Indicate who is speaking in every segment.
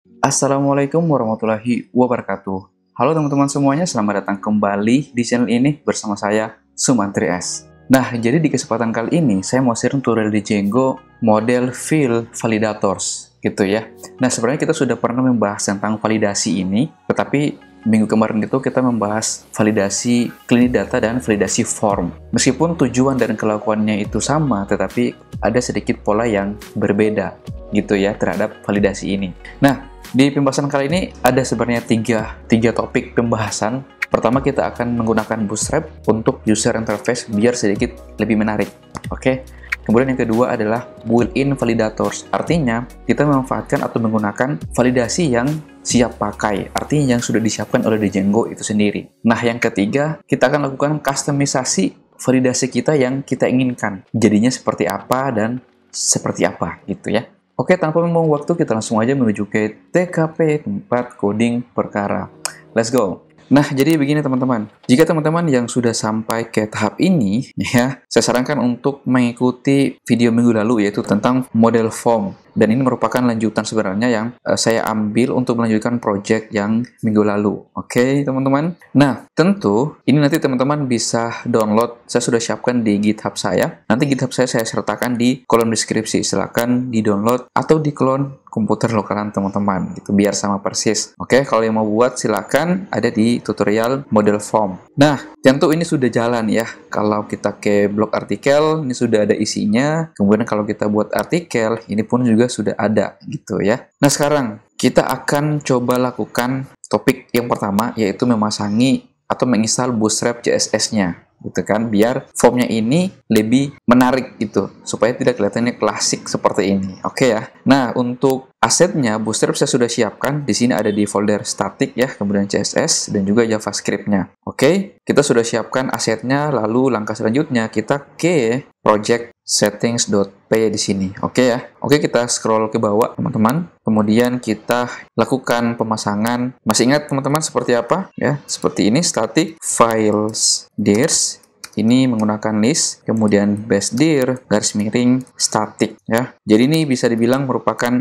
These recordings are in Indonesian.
Speaker 1: Assalamualaikum warahmatullahi wabarakatuh. Halo teman-teman semuanya, selamat datang kembali di channel ini bersama saya, Sumantri S. Nah, jadi di kesempatan kali ini saya mau share tutorial di Django model field validators, gitu ya. Nah, sebenarnya kita sudah pernah membahas tentang validasi ini, tetapi minggu kemarin itu kita membahas validasi clean data dan validasi form. Meskipun tujuan dan kelakuannya itu sama, tetapi ada sedikit pola yang berbeda, gitu ya, terhadap validasi ini. Nah, di pembahasan kali ini ada sebenarnya tiga topik pembahasan. Pertama, kita akan menggunakan Bootstrap untuk user interface biar sedikit lebih menarik. Oke. Kemudian yang kedua adalah built-in validators. Artinya, kita memanfaatkan atau menggunakan validasi yang siap pakai. Artinya yang sudah disiapkan oleh Django itu sendiri. Nah, yang ketiga, kita akan lakukan kustomisasi validasi kita yang kita inginkan. Jadinya seperti apa dan seperti apa gitu ya. Oke, tanpa membuang waktu, kita langsung aja menuju ke TKP, tempat coding perkara. Let's go! Nah, jadi begini teman-teman. Jika teman-teman yang sudah sampai ke tahap ini, ya, saya sarankan untuk mengikuti video minggu lalu, yaitu tentang model form. Dan ini merupakan lanjutan sebenarnya yang saya ambil untuk melanjutkan project yang minggu lalu. Oke, teman-teman. Nah, tentu ini nanti teman-teman bisa download. Saya sudah siapkan di GitHub saya. Nanti GitHub saya sertakan di kolom deskripsi. Silakan di-download atau di-clone komputer lokalan teman-teman, gitu, biar sama persis. Oke, kalau yang mau buat silakan ada di tutorial model form. Nah, tentu ini sudah jalan ya. Kalau kita ke blog artikel, ini sudah ada isinya. Kemudian kalau kita buat artikel, ini pun juga sudah ada gitu ya. Nah, sekarang kita akan coba lakukan topik yang pertama, yaitu memasangi atau menginstal Bootstrap CSS-nya, gitu kan, biar formnya ini lebih menarik gitu, supaya tidak kelihatannya klasik seperti ini. Oke ya. Nah, untuk asetnya Bootstrap saya sudah siapkan. Di sini ada di folder static ya, kemudian CSS dan juga JavaScript-nya. Oke, kita sudah siapkan asetnya. Lalu langkah selanjutnya kita ke project settings.py di sini. Oke ya. Oke, kita scroll ke bawah teman-teman. Kemudian kita lakukan pemasangan. Masih ingat teman-teman seperti apa ya? Seperti ini, static files dirs. Ini menggunakan list, kemudian base dir, garis miring, static ya. Jadi ini bisa dibilang merupakan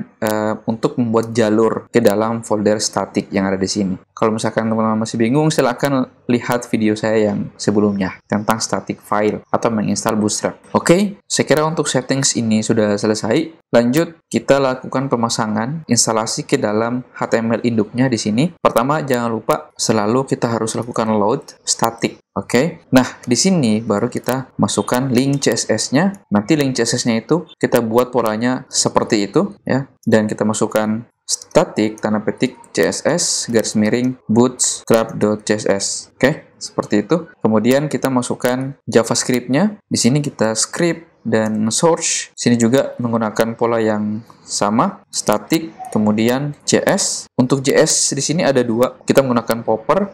Speaker 1: untuk membuat jalur ke dalam folder static yang ada di sini. Kalau misalkan teman-teman masih bingung, silakan lihat video saya yang sebelumnya tentang static file atau menginstal Bootstrap. Oke, saya kira untuk settings ini sudah selesai. Lanjut, kita lakukan pemasangan instalasi ke dalam HTML induknya di sini. Pertama, jangan lupa selalu kita harus lakukan load static. Oke, nah di sini baru kita masukkan link CSS-nya. Nanti link CSS-nya itu kita buat polanya seperti itu ya, dan kita masukkan static tanda petik CSS garis miring bootstrap.css. Oke, seperti itu. Kemudian kita masukkan JavaScript-nya. Di sini kita script dan source. Sini juga menggunakan pola yang sama, static, kemudian JS. Untuk JS di sini ada dua. Kita menggunakan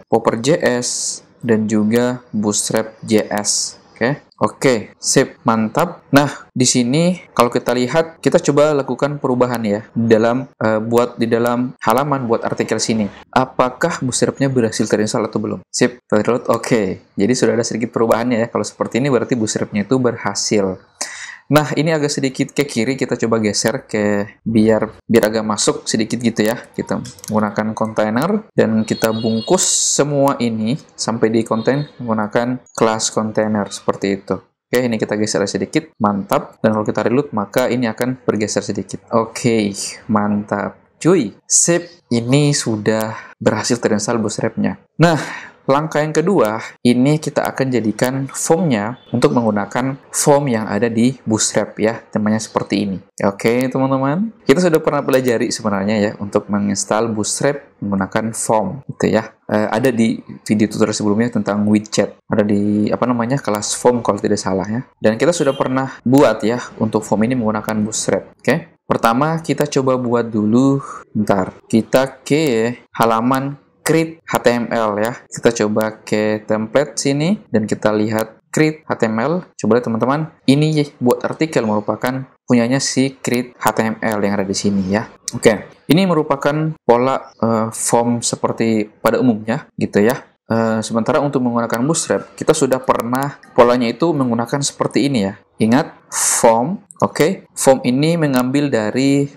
Speaker 1: Popper JS dan juga Bootstrap JS. Oke, sip, mantap. Nah, di sini kalau kita lihat, kita coba lakukan perubahan ya di dalam halaman buat artikel sini. Apakah Bootstrap-nya berhasil terinstall atau belum? Sip, terlihat. Oke, jadi sudah ada sedikit perubahannya ya. Kalau seperti ini berarti Bootstrap-nya itu berhasil. Nah, ini agak sedikit ke kiri, kita coba geser ke biar agak masuk sedikit gitu ya. Kita menggunakan kontainer dan kita bungkus semua ini sampai di konten menggunakan class container seperti itu. Oke, ini kita geser sedikit, mantap. Dan kalau kita reload, maka ini akan bergeser sedikit. Oke, mantap. Cuy, sip, ini sudah berhasil terinstall Bootstrap-nya. Nah, langkah yang kedua, ini kita akan jadikan formnya untuk menggunakan form yang ada di Bootstrap ya, temanya seperti ini. Oke, teman-teman, kita sudah pernah pelajari sebenarnya ya untuk menginstal Bootstrap menggunakan form gitu ya. Ada di video tutorial sebelumnya tentang widget, ada di kelas form kalau tidak salah ya. Dan kita sudah pernah buat ya untuk form ini menggunakan Bootstrap. Oke, pertama kita coba buat dulu. Bentar, kita ke halaman create HTML ya. Kita coba ke template sini dan kita lihat create HTML. Coba lihat teman-teman, ini buat artikel merupakan punyanya si create HTML yang ada di sini ya. Oke, ini merupakan pola form seperti pada umumnya gitu ya. Sementara untuk menggunakan Bootstrap, kita sudah pernah polanya itu menggunakan seperti ini ya. Ingat, form, oke? Form ini mengambil dari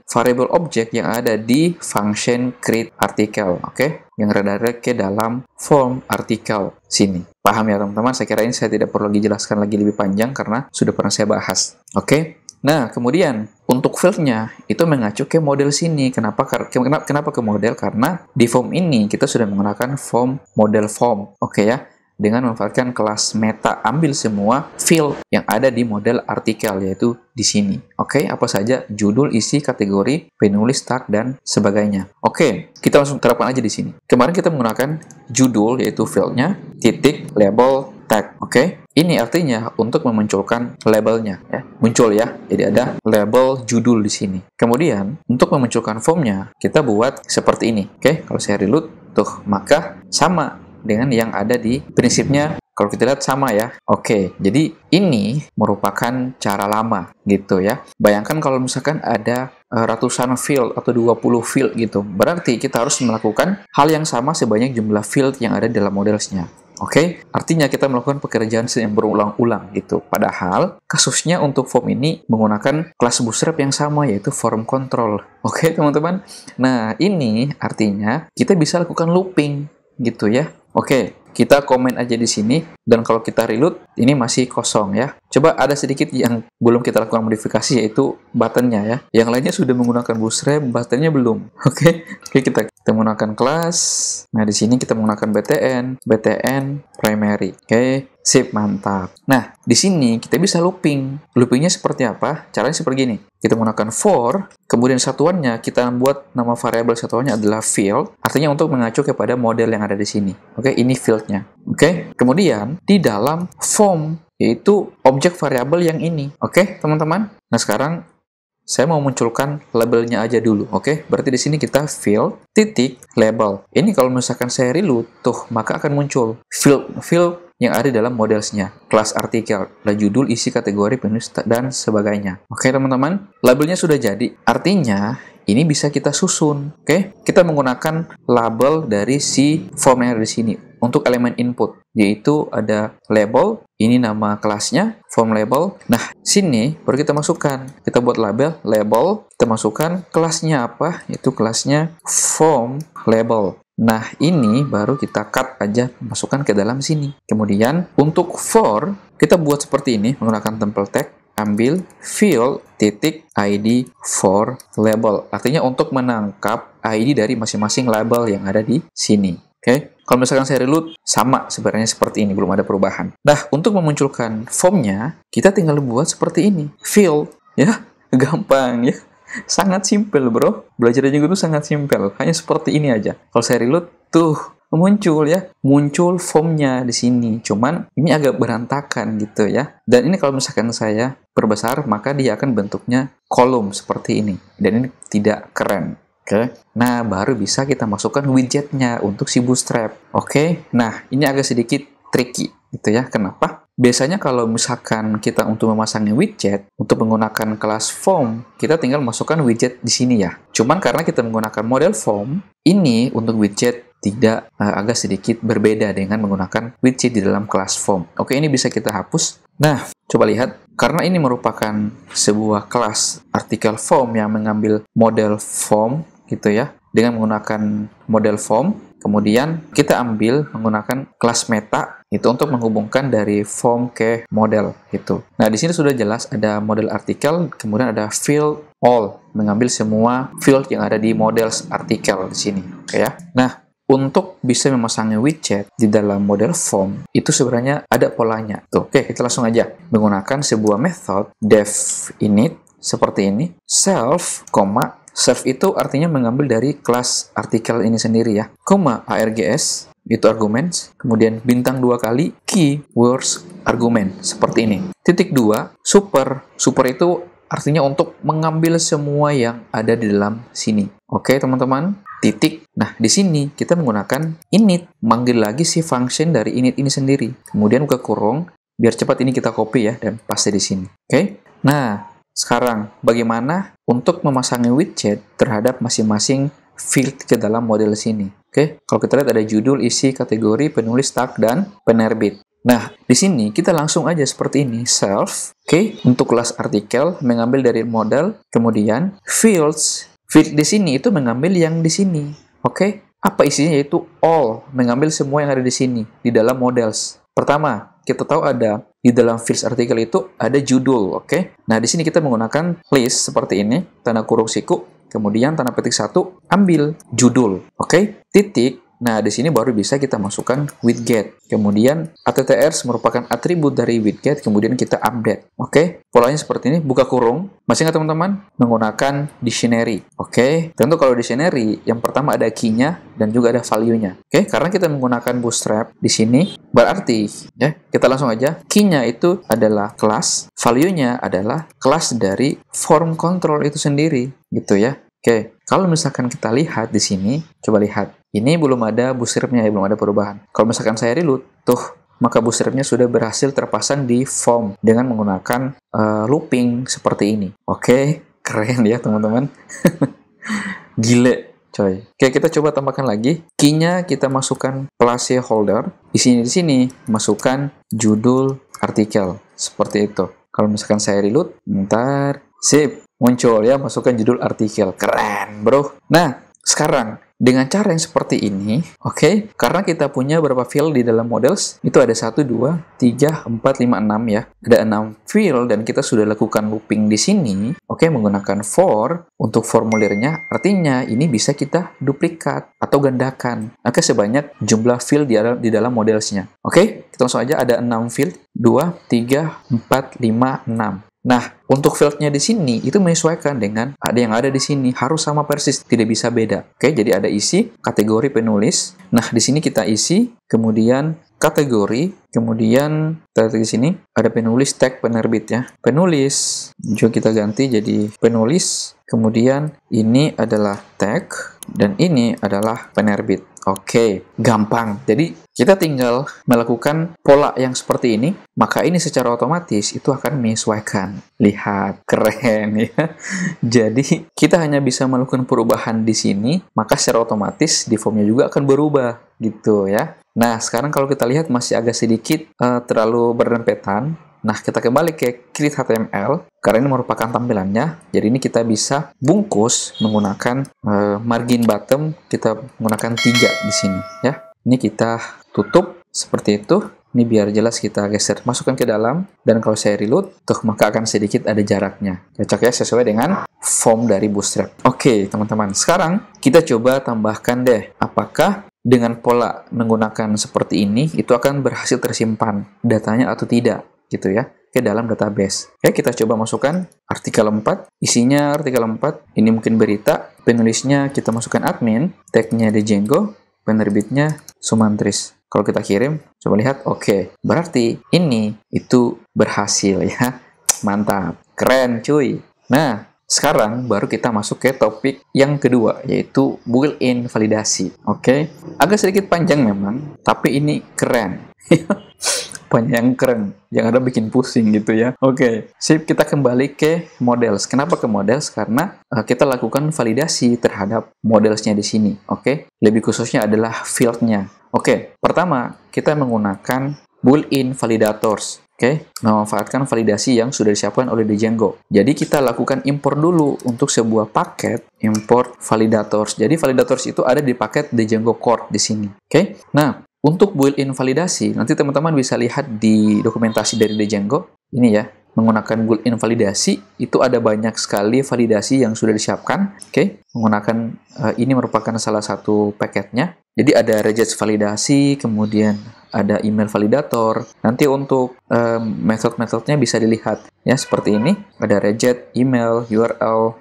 Speaker 1: variable object yang ada di function create article, oke? Yang redirect ke dalam form article sini. Paham ya teman-teman? Saya kira ini saya tidak perlu lagi jelaskan lagi lebih panjang karena sudah pernah saya bahas, oke? Nah, kemudian untuk field-nya itu mengacu ke model sini. Kenapa ke model? Karena di form ini kita sudah menggunakan model form, oke ya? Dengan memanfaatkan kelas meta, ambil semua field yang ada di model artikel, yaitu di sini. Oke, apa saja? Judul, isi, kategori, penulis, tag, dan sebagainya. Oke, kita langsung terapkan aja di sini. Kemarin kita menggunakan judul, yaitu fieldnya, titik, label, tag. Oke, ini artinya untuk memunculkan labelnya. Ya. Muncul ya, jadi ada label judul di sini. Kemudian, untuk memunculkan formnya, kita buat seperti ini. Oke, kalau saya reload, tuh, maka sama dengan yang ada di prinsipnya. Kalau kita lihat sama ya. Oke, jadi ini merupakan cara lama gitu ya. Bayangkan kalau misalkan ada ratusan field atau 20 field gitu. Berarti kita harus melakukan hal yang sama sebanyak jumlah field yang ada dalam modelsnya. Oke, artinya kita melakukan pekerjaan yang berulang-ulang gitu. Padahal kasusnya untuk form ini menggunakan kelas Bootstrap yang sama, yaitu form control. Oke, teman-teman. Nah, ini artinya kita bisa lakukan looping gitu ya. Oke, kita komen aja di sini, dan kalau kita reload, ini masih kosong ya. Coba ada sedikit yang belum kita lakukan modifikasi, yaitu buttonnya ya. Yang lainnya sudah menggunakan Bootstrap, buttonnya belum. Oke, kita menggunakan kelas. Nah, di sini kita menggunakan btn primary. Oke, sip, mantap. Nah, di sini kita bisa looping. Loopingnya seperti apa? Caranya seperti ini. Kita menggunakan for, kemudian satuannya kita buat nama variabel satuannya adalah field, artinya untuk mengacu kepada model yang ada di sini. Oke, ini fieldnya. Oke, kemudian di dalam form, yaitu objek variabel yang ini. Oke, teman-teman. Nah, sekarang saya mau munculkan labelnya aja dulu. Oke, berarti di sini kita field titik label. Ini kalau misalkan saya reload, tuh, maka akan muncul field yang ada dalam modelsnya. Kelas artikel, ada judul, isi, kategori, penulis, dan sebagainya. Oke, teman-teman. Labelnya sudah jadi. Artinya, ini bisa kita susun. Oke, kita menggunakan label dari si form yang ada di sini untuk elemen input, yaitu ada label, ini nama kelasnya, form label. Nah, sini baru kita masukkan. Kita buat label, kita masukkan kelasnya apa? Itu kelasnya form label. Nah, ini baru kita cut aja, masukkan ke dalam sini. Kemudian, untuk for, kita buat seperti ini, menggunakan template tag, ambil field titik ID for label. Artinya untuk menangkap ID dari masing-masing label yang ada di sini. Oke, kalau misalkan saya reload, sama sebenarnya seperti ini, belum ada perubahan. Nah, untuk memunculkan formnya, kita tinggal buat seperti ini, field, ya, gampang ya. Sangat simpel, bro. Belajar Django itu sangat simpel. Hanya seperti ini aja. Kalau saya reload, tuh, muncul ya. Muncul formnya di sini. Cuman, ini agak berantakan gitu ya. Dan ini kalau misalkan saya perbesar, maka dia akan bentuknya kolom seperti ini. Dan ini tidak keren. Oke. Nah, baru bisa kita masukkan widgetnya untuk si Bootstrap. Oke. Nah, ini agak sedikit tricky. Gitu ya. Kenapa? Biasanya kalau misalkan kita untuk memasangnya widget, untuk menggunakan kelas form, kita tinggal masukkan widget di sini ya. Cuman karena kita menggunakan model form, ini untuk widget tidak agak sedikit berbeda dengan menggunakan widget di dalam kelas form. Oke, ini bisa kita hapus. Nah, coba lihat. Karena ini merupakan sebuah kelas artikel form yang mengambil model form, gitu ya, dengan menggunakan model form, kemudian kita ambil menggunakan kelas meta itu untuk menghubungkan dari form ke model gitu. Nah, di sini sudah jelas ada model artikel, kemudian ada field all, mengambil semua field yang ada di models artikel di sini. Oke ya. Nah, untuk bisa memasangnya widget di dalam model form, itu sebenarnya ada polanya. Tuh, oke, kita langsung aja menggunakan sebuah method def init seperti ini, self, self itu artinya mengambil dari kelas artikel ini sendiri ya, args, itu arguments, kemudian bintang 2 kali, keywords argument, seperti ini. Titik 2, super itu artinya untuk mengambil semua yang ada di dalam sini. Oke, teman-teman, titik. Nah, di sini kita menggunakan init, manggil lagi si function dari init ini sendiri. Kemudian buka kurung, biar cepat ini kita copy ya, dan paste di sini. Oke, nah, sekarang bagaimana untuk memasang widget terhadap masing-masing field ke dalam model sini. Oke, kalau kita lihat ada judul, isi, kategori, penulis, tag, dan penerbit. Nah, di sini kita langsung aja seperti ini, self. Oke, untuk kelas artikel mengambil dari model, kemudian fields. Field di sini itu mengambil yang di sini. Oke, apa isinya? Yaitu all, mengambil semua yang ada di sini di dalam models. Pertama, kita tahu ada di dalam fields artikel itu ada judul, oke? Nah, di sini kita menggunakan list seperti ini, tanda kurung siku, kemudian tanda petik 1, ambil judul, oke? Titik. Nah, di sini baru bisa kita masukkan widget. Kemudian ATTRs merupakan atribut dari widget, kemudian kita update. Oke, polanya seperti ini, buka kurung. Masih nggak teman-teman? Menggunakan dictionary. Oke, tentu kalau dictionary, yang pertama ada key-nya dan juga ada value-nya. Oke, karena kita menggunakan bootstrap di sini, berarti, ya, kita langsung aja. Key-nya itu adalah kelas, value-nya adalah kelas dari form control itu sendiri, gitu ya. Oke, kalau misalkan kita lihat di sini, coba lihat. Ini belum ada bootstrap-nya, ya, belum ada perubahan. Kalau misalkan saya reload, tuh, maka bootstrap-nya sudah berhasil terpasang di form dengan menggunakan looping seperti ini. Oke, keren ya teman-teman. Gile, coy. Oke, kita coba tambahkan lagi. Key-nya kita masukkan placeholder. Isinya di sini, masukkan judul artikel. Seperti itu. Kalau misalkan saya reload, bentar. Sip. Muncul ya, masukkan judul artikel. Keren, bro. Nah, sekarang dengan cara yang seperti ini, oke, karena kita punya berapa field di dalam models, itu ada 1, 2, 3, 4, 5, 6 ya. Ada 6 field dan kita sudah lakukan looping di sini, oke, menggunakan for untuk formulirnya, artinya ini bisa kita duplikat atau gandakan. Oke, sebanyak jumlah field di dalam modelsnya. Oke, kita langsung aja ada 6 field, 2, 3, 4, 5, 6. Nah, untuk fieldnya di sini itu menyesuaikan dengan ada yang ada di sini, harus sama persis, tidak bisa beda. Oke, jadi ada isi, kategori penulis. Nah, di sini kita isi, kemudian kategori, kemudian di sini ada penulis, tag, penerbit ya. Penulis juga kita ganti jadi penulis, kemudian ini adalah tag dan ini adalah penerbit. Oke, gampang. Jadi kita tinggal melakukan pola yang seperti ini, maka ini secara otomatis itu akan menyesuaikan. Lihat, keren ya. Jadi kita hanya bisa melakukan perubahan di sini, maka secara otomatis di formnya juga akan berubah gitu ya. Nah, sekarang kalau kita lihat masih agak sedikit terlalu berdempetan. Nah, kita kembali ke create HTML, karena ini merupakan tampilannya. Jadi ini kita bisa bungkus menggunakan margin bottom, kita menggunakan 3 di sini ya. Ini kita tutup seperti itu. Ini biar jelas kita geser, masukkan ke dalam, dan kalau saya reload, maka akan sedikit ada jaraknya. Cocok ya, sesuai dengan form dari Bootstrap. Oke, teman-teman. Sekarang kita coba tambahkan deh, apakah dengan pola menggunakan seperti ini, itu akan berhasil tersimpan datanya atau tidak, gitu ya, ke dalam database. Oke, kita coba masukkan artikel 4, isinya artikel 4, ini mungkin berita, penulisnya kita masukkan admin, tag-nya Django, penerbitnya Sumantris. Kalau kita kirim, coba lihat, oke, berarti ini itu berhasil ya. Mantap, keren cuy. Nah, sekarang baru kita masuk ke topik yang kedua, yaitu built-in validasi. Oke, agak sedikit panjang memang, tapi ini keren. Panjang keren, jangan ada bikin pusing gitu ya. Oke, sip, kita kembali ke models. Kenapa ke models? Karena kita lakukan validasi terhadap modelsnya di sini. Oke, lebih khususnya adalah field-nya. Oke, pertama kita menggunakan built-in validators. Oke, memanfaatkan validasi yang sudah disiapkan oleh Django. Jadi kita lakukan import dulu untuk sebuah paket, import validators. Jadi validators itu ada di paket Django Core di sini. Oke, nah untuk built-in validasi, nanti teman-teman bisa lihat di dokumentasi dari Django. Ini ya, menggunakan built-in validasi, itu ada banyak sekali validasi yang sudah disiapkan. Oke, menggunakan ini merupakan salah satu paketnya. Jadi ada regex validasi, kemudian ada email validator. Nanti untuk metode-metodenya bisa dilihat. Ya, seperti ini. Ada regex, email, URL,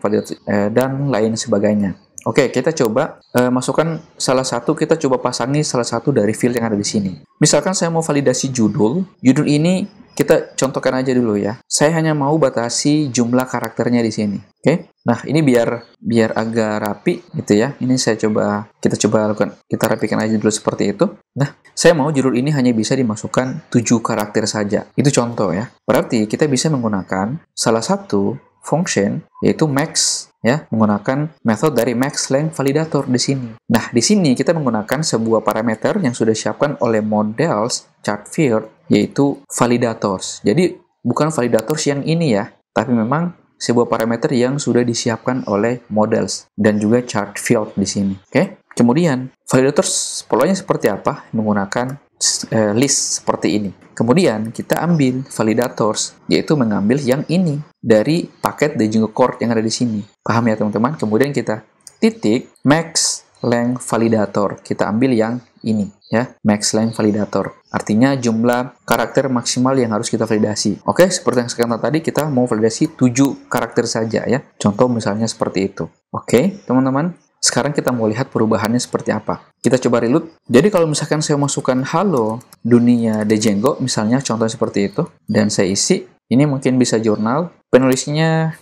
Speaker 1: dan lain sebagainya. Oke, kita coba masukkan salah satu, kita coba pasangi salah satu dari field yang ada di sini. Misalkan saya mau validasi judul ini kita contohkan aja dulu ya. Saya hanya mau batasi jumlah karakternya di sini. Oke, nah ini biar agak rapi gitu ya. Ini kita coba lakukan, kita rapikan aja dulu seperti itu. Nah, saya mau judul ini hanya bisa dimasukkan 7 karakter saja. Itu contoh ya. Berarti kita bisa menggunakan salah satu function yaitu max ya, menggunakan metode dari max length validator di sini. Nah, di sini kita menggunakan sebuah parameter yang sudah disiapkan oleh models chart field, yaitu validators. Jadi, bukan validators yang ini ya, tapi memang sebuah parameter yang sudah disiapkan oleh models dan juga chart field di sini. Oke? Kemudian, validators polanya seperti apa? Menggunakan list seperti ini. Kemudian, kita ambil validators, yaitu mengambil yang ini dari paket Django Core yang ada di sini. Paham ya, teman-teman? Kemudian kita titik max length validator. Kita ambil yang ini, ya, max length validator. Artinya jumlah karakter maksimal yang harus kita validasi. Oke, seperti yang sekarang tadi, kita mau validasi 7 karakter saja, ya. Contoh misalnya seperti itu. Oke, teman-teman. Sekarang kita mau lihat perubahannya seperti apa. Kita coba reload. Jadi kalau misalkan saya masukkan halo dunia Django, misalnya contoh seperti itu, dan saya isi, ini mungkin bisa jurnal, penulisnya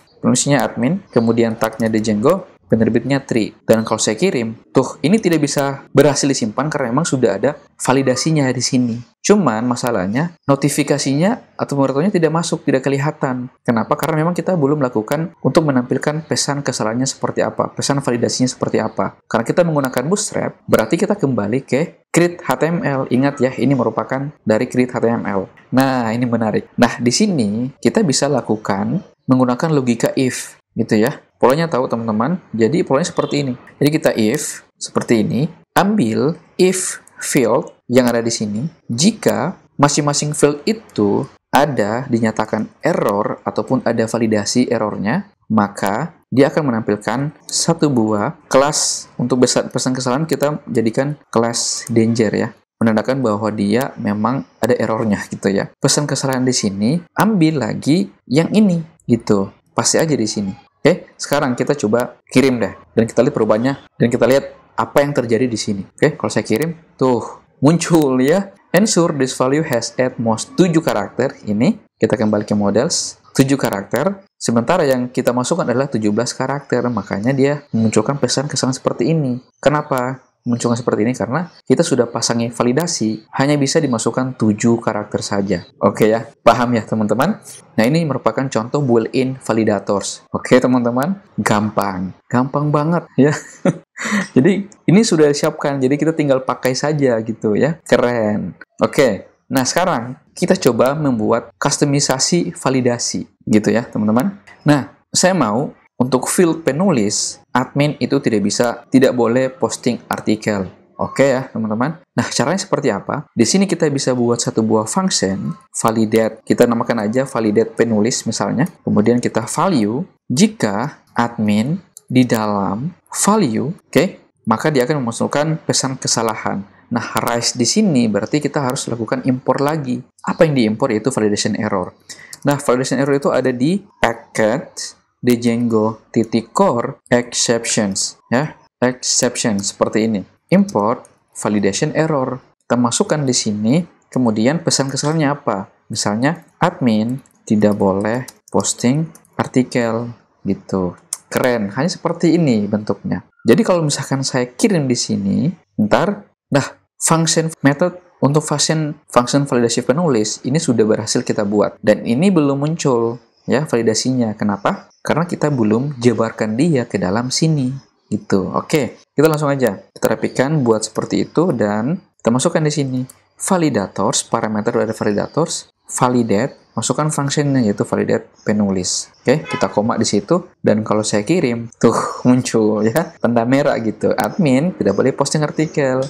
Speaker 1: admin, kemudian tagnya Django, penerbitnya Tri. Dan kalau saya kirim, tuh ini tidak bisa berhasil disimpan karena memang sudah ada validasinya di sini. Cuman masalahnya notifikasinya atau muratnya tidak masuk, tidak kelihatan. Kenapa? Karena memang kita belum melakukan untuk menampilkan pesan kesalahannya seperti apa, pesan validasinya seperti apa. Karena kita menggunakan Bootstrap, berarti kita kembali ke create HTML. Ingat ya, ini merupakan dari create HTML. Nah, ini menarik. Nah, di sini kita bisa lakukan menggunakan logika if, gitu ya. Polanya tahu teman-teman, jadi polanya seperti ini. Jadi kita if, seperti ini, ambil if field yang ada di sini. Jika masing-masing field itu ada dinyatakan error ataupun ada validasi errornya, maka dia akan menampilkan satu buah kelas. Untuk pesan kesalahan kita jadikan kelas danger ya, menandakan bahwa dia memang ada errornya gitu ya. Pesan kesalahan di sini, ambil lagi yang ini gitu, pasti aja di sini. Oke, sekarang kita coba kirim deh, dan kita lihat perubahannya, dan kita lihat apa yang terjadi di sini. Oke, kalau saya kirim, tuh muncul ya, ensure this value has at most 7 karakter. Ini kita kembali ke models, 7 karakter. Sementara yang kita masukkan adalah 17 karakter, makanya dia memunculkan pesan kesalahan seperti ini. Kenapa munculkan seperti ini? Karena kita sudah pasangi validasi, hanya bisa dimasukkan 7 karakter saja. Oke ya, paham ya teman-teman? Nah, ini merupakan contoh built-in validators. Oke teman-teman, gampang banget ya. Jadi ini sudah disiapkan, jadi kita tinggal pakai saja gitu ya. Keren. Oke, nah sekarang kita coba membuat kustomisasi validasi gitu ya teman-teman. Nah, saya mau untuk field penulis, admin itu tidak boleh posting artikel. Oke ya, teman-teman. Nah, caranya seperti apa? Di sini kita bisa buat satu buah function, validate. Kita namakan aja validate penulis misalnya. Kemudian kita value, jika admin di dalam value, maka dia akan memasukkan pesan kesalahan. Nah, rise di sini berarti kita harus lakukan import lagi. Apa yang diimpor yaitu validation error. Nah, validation error itu ada di packet Django.core exceptions ya, exception seperti ini. Import validation error. Kita masukkan di sini, kemudian pesan kesalahannya apa? Misalnya admin tidak boleh posting artikel gitu. Keren, hanya seperti ini bentuknya. Jadi kalau misalkan saya kirim di sini, function method untuk function validasi penulis ini sudah berhasil kita buat, dan ini belum muncul ya validasinya. Kenapa? Karena kita belum jabarkan dia ke dalam sini gitu. Oke, kita langsung aja kita rapikan buat seperti itu, dan kita masukkan di sini validators, parameter dari validators, validate, masukkan functionnya yaitu validate penulis. Oke, kita koma di situ, dan kalau saya kirim, tuh muncul ya tanda merah gitu. Admin tidak boleh posting artikel.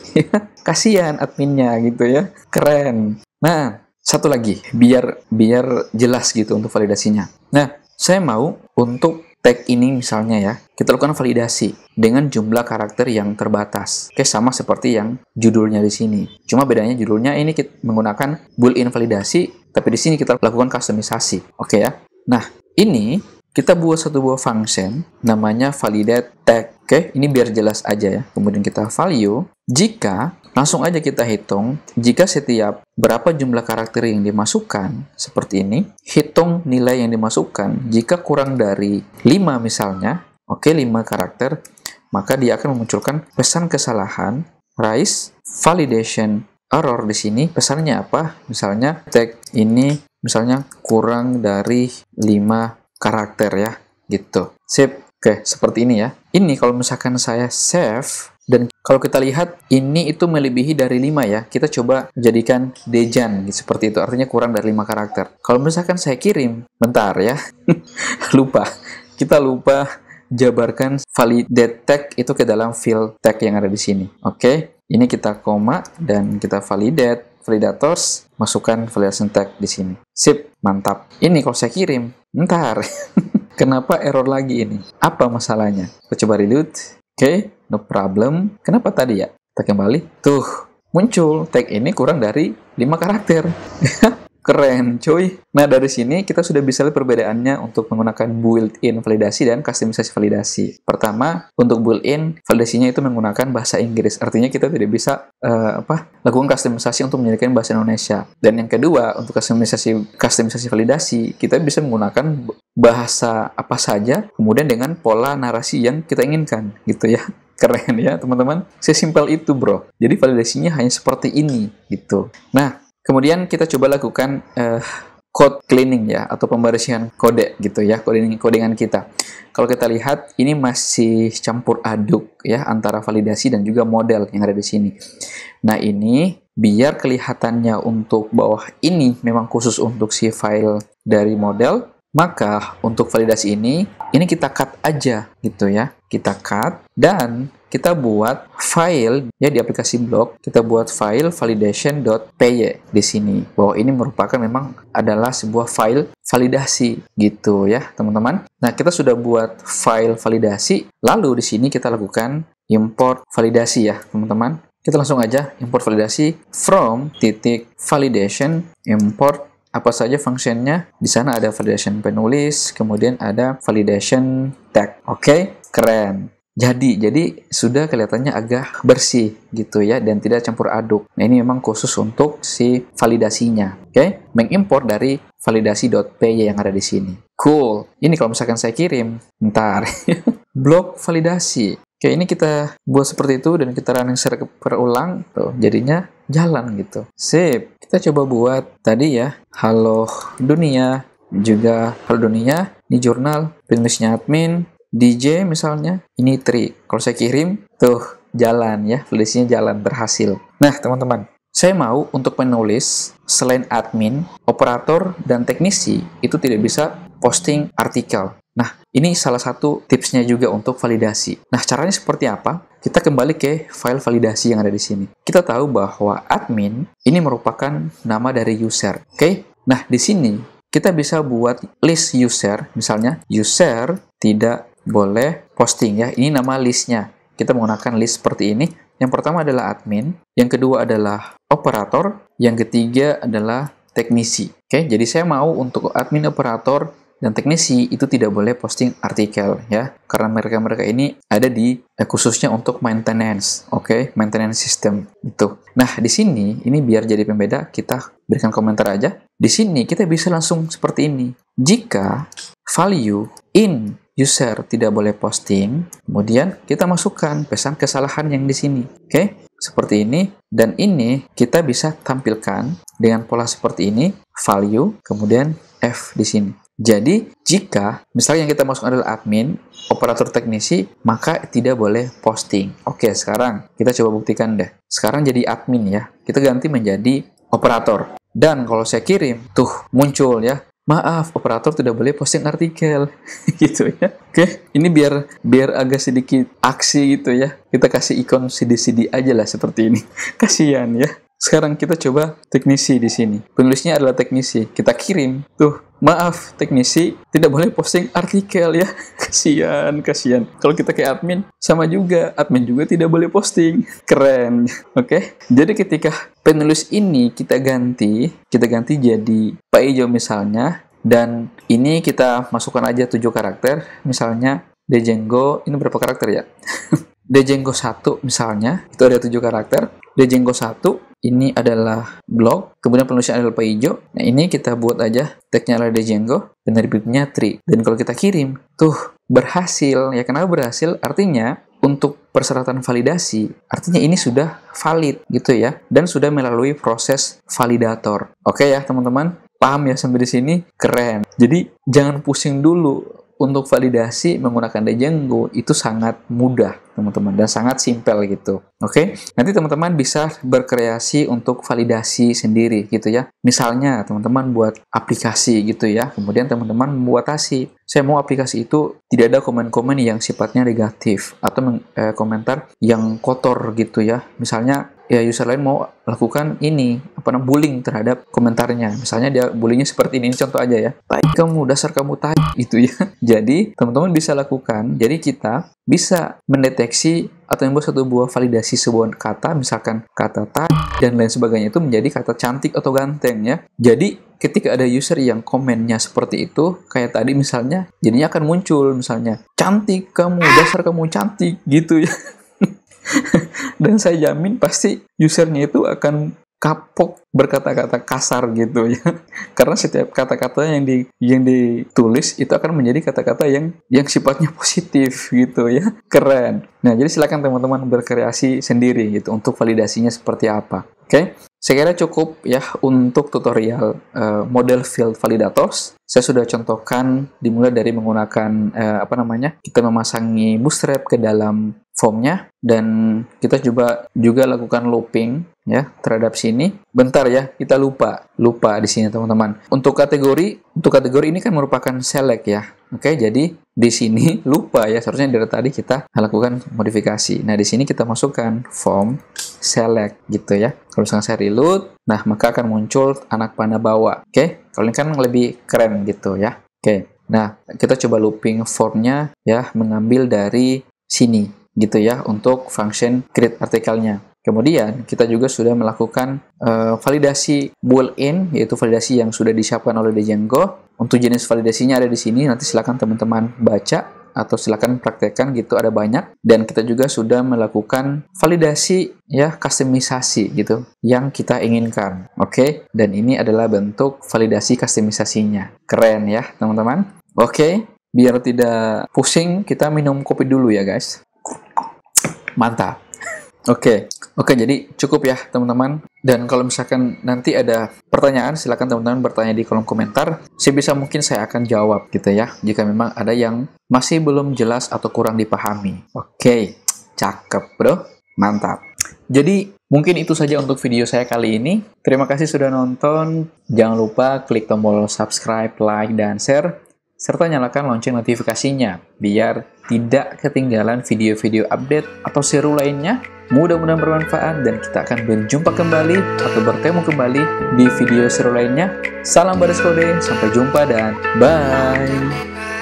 Speaker 1: Kasihan adminnya gitu ya. Keren. Nah, satu lagi biar jelas gitu untuk validasinya. Nah, saya mau untuk tag ini misalnya ya, kita lakukan validasi dengan jumlah karakter yang terbatas. Oke, sama seperti yang judulnya di sini. Cuma bedanya judulnya ini kita menggunakan built-in validasi, tapi di sini kita lakukan kustomisasi. Oke ya. Nah, ini kita buat satu buah function namanya validate tag. Oke, ini biar jelas aja ya. Kemudian kita value, jika langsung aja kita hitung, jika setiap berapa jumlah karakter yang dimasukkan, seperti ini, hitung nilai yang dimasukkan, jika kurang dari 5 misalnya, 5 karakter, maka dia akan memunculkan pesan kesalahan, rise, validation error di sini. Pesannya apa? Misalnya, tag ini misalnya kurang dari 5 karakter ya, gitu. Sip. Oke, seperti ini ya. Ini kalau misalkan saya save, dan kalau kita lihat, ini itu melebihi dari 5 ya. Kita coba jadikan Dejan, seperti itu. Artinya kurang dari 5 karakter. Kalau misalkan saya kirim, bentar ya. Lupa. Kita lupa jabarkan validate tag itu ke dalam field tag yang ada di sini. Oke, ini kita koma dan kita validate. Validators, masukkan validation tag di sini. Sip, mantap. Ini kalau saya kirim, bentar. Kenapa error lagi ini? Apa masalahnya? Kita coba reload. Oke, no problem. Kenapa tadi ya? Kita kembali. Tuh, muncul tag ini kurang dari 5 karakter. Keren, cuy. Nah, dari sini kita sudah bisa lihat perbedaannya untuk menggunakan built-in validasi dan kustomisasi validasi. Pertama, untuk built-in, validasinya itu menggunakan bahasa Inggris. Artinya kita tidak bisa lakukan kustomisasi untuk menjadikan bahasa Indonesia. Dan yang kedua, untuk kustomisasi validasi, kita bisa menggunakan bahasa apa saja, kemudian dengan pola narasi yang kita inginkan, gitu ya. Keren ya, teman-teman. Sesimpel itu, bro. Jadi validasinya hanya seperti ini, gitu. Nah, kemudian kita coba lakukan code cleaning ya, atau pembersihan kode gitu ya, codingan kita. Kalau kita lihat, ini masih campur aduk ya, antara validasi dan juga model yang ada di sini. Nah, ini biar kelihatannya untuk bawah ini memang khusus untuk si file dari model, maka untuk validasi ini kita cut aja gitu ya. Kita cut dan kita buat file ya di aplikasi blog, kita buat file validation.py di sini. Bahwa ini merupakan memang adalah sebuah file validasi gitu ya, teman-teman. Nah, kita sudah buat file validasi, lalu di sini kita lakukan import validasi ya, teman-teman. Kita langsung aja import validasi from validation import apa saja fungsinya. Di sana ada validation penulis, kemudian ada validation tag. Oke, keren. Jadi sudah kelihatannya agak bersih gitu ya, dan tidak campur aduk. Nah, ini memang khusus untuk si validasinya. Oke, mengimport dari validasi.py yang ada di sini. Cool. Ini kalau misalkan saya kirim, ntar blok validasi. Oke, ini kita buat seperti itu dan kita running berulang, tuh jadinya jalan gitu. Sip. Kita coba buat tadi ya, halo dunia, juga halo dunia, ini jurnal, penulisnya admin, DJ misalnya, ini tree. Kalau saya kirim, tuh jalan ya, validasinya jalan, berhasil. Nah, teman-teman, saya mau untuk penulis, selain admin, operator, dan teknisi, itu tidak bisa posting artikel. Nah, ini salah satu tipsnya juga untuk validasi. Nah, caranya seperti apa? Kita kembali ke file validasi yang ada di sini. Kita tahu bahwa admin ini merupakan nama dari user. Oke? Nah, di sini kita bisa buat list user, misalnya user tidak boleh posting ya. Ini nama listnya. Kita menggunakan list seperti ini. Yang pertama adalah admin, yang kedua adalah operator, yang ketiga adalah teknisi. Oke, jadi saya mau untuk admin, operator, dan teknisi itu tidak boleh posting artikel ya, karena mereka ini ada di khususnya untuk maintenance. Oke, maintenance system itu. Nah, di sini ini biar jadi pembeda, kita berikan komentar aja. Di sini kita bisa langsung seperti ini. Jika value in user tidak boleh posting, kemudian kita masukkan pesan kesalahan yang di sini. Oke, seperti ini. Dan ini kita bisa tampilkan dengan pola seperti ini, value, kemudian F di sini. Jadi, jika misalnya yang kita masuk adalah admin, operator teknisi, maka tidak boleh posting. Oke, sekarang kita coba buktikan deh. Sekarang jadi admin ya. Kita ganti menjadi operator. Dan kalau saya kirim, tuh muncul ya. Maaf, operator tidak boleh posting artikel. Gitu ya. Oke, ini biar agak sedikit aksi gitu ya. Kita kasih ikon CD-CD aja lah seperti ini. Kasihan ya. Sekarang kita coba teknisi di sini. Penulisnya adalah teknisi. Kita kirim. Tuh, maaf, teknisi tidak boleh posting artikel ya. Kasihan. Kalau kita ke admin, sama juga. Admin juga tidak boleh posting. Keren. Oke. Jadi ketika penulis ini kita ganti jadi Pak Ijo misalnya. Dan ini kita masukkan aja 7 karakter. Misalnya, Django, ini berapa karakter ya? Django 1 misalnya, itu ada 7 karakter. Django 1, ini adalah blog, kemudian penulisnya adalah Pak Ijo. Nah, ini kita buat aja tagnya adalah Django, penerbitnya tree. Dan kalau kita kirim, tuh berhasil. Ya, kenapa berhasil? Artinya, untuk persyaratan validasi, artinya ini sudah valid gitu ya, dan sudah melalui proses validator. Oke ya, teman-teman? Paham ya sampai di sini? Keren. Jadi, jangan pusing dulu untuk validasi menggunakan Django itu sangat mudah, teman-teman, dan sangat simpel gitu. Oke, nanti teman-teman bisa berkreasi untuk validasi sendiri gitu ya. Misalnya teman-teman buat aplikasi gitu ya, kemudian teman-teman membatasi, saya mau aplikasi itu tidak ada komen-komen yang sifatnya negatif atau komentar yang kotor gitu ya. Misalnya ya user lain mau lakukan ini bullying terhadap komentarnya, misalnya dia bullyingnya seperti ini contoh aja ya, tai kamu, dasar kamu tai gitu ya. Jadi teman-teman bisa lakukan, jadi kita bisa mendeteksi atau membuat satu buah validasi sebuah kata, misalkan kata tai dan lain sebagainya itu menjadi kata cantik atau ganteng ya. Jadi ketika ada user yang komennya seperti itu, kayak tadi misalnya, jadinya akan muncul misalnya, cantik kamu, dasar kamu cantik gitu ya. Dan saya jamin pasti usernya itu akan kapok berkata-kata kasar gitu ya. Karena setiap kata-kata yang ditulis itu akan menjadi kata-kata yang sifatnya positif gitu ya. Keren. Nah, jadi silakan teman-teman berkreasi sendiri gitu untuk validasinya seperti apa. Oke? Saya kira cukup ya untuk tutorial model field validators. Saya sudah contohkan dimulai dari menggunakan kita memasangi bootstrap ke dalam formnya, dan kita juga lakukan looping ya terhadap sini. Bentar ya, kita lupa di sini teman-teman. Untuk kategori ini kan merupakan select ya. Oke, jadi di sini lupa ya, seharusnya dari tadi kita lakukan modifikasi. Nah, di sini kita masukkan form select gitu ya. Kalau misalkan saya reload, nah maka akan muncul anak panah bawah. Oke, kalau ini kan lebih keren gitu ya. Oke, nah kita coba looping formnya ya, mengambil dari sini gitu ya untuk function create artikelnya. Kemudian kita juga sudah melakukan validasi boolean, yaitu validasi yang sudah disiapkan oleh Django. Untuk jenis validasinya ada di sini, nanti silakan teman-teman baca atau silakan praktekkan gitu, ada banyak. Dan kita juga sudah melakukan validasi ya, customisasi gitu yang kita inginkan. Oke, dan ini adalah bentuk validasi customisasinya. Keren ya teman-teman. Oke, biar tidak pusing kita minum kopi dulu ya guys. Mantap. Oke, jadi cukup ya teman-teman. Dan kalau misalkan nanti ada pertanyaan, silakan teman-teman bertanya di kolom komentar. Sebisa mungkin saya akan jawab gitu ya, jika memang ada yang masih belum jelas atau kurang dipahami. Oke, cakep bro, mantap. Jadi mungkin itu saja untuk video saya kali ini. Terima kasih sudah nonton. Jangan lupa klik tombol subscribe, like, dan share, serta nyalakan lonceng notifikasinya biar tidak ketinggalan video-video update atau seru lainnya. Mudah-mudahan bermanfaat dan kita akan berjumpa kembali atau bertemu kembali di video seru lainnya. Salam baris kode, sampai jumpa dan bye!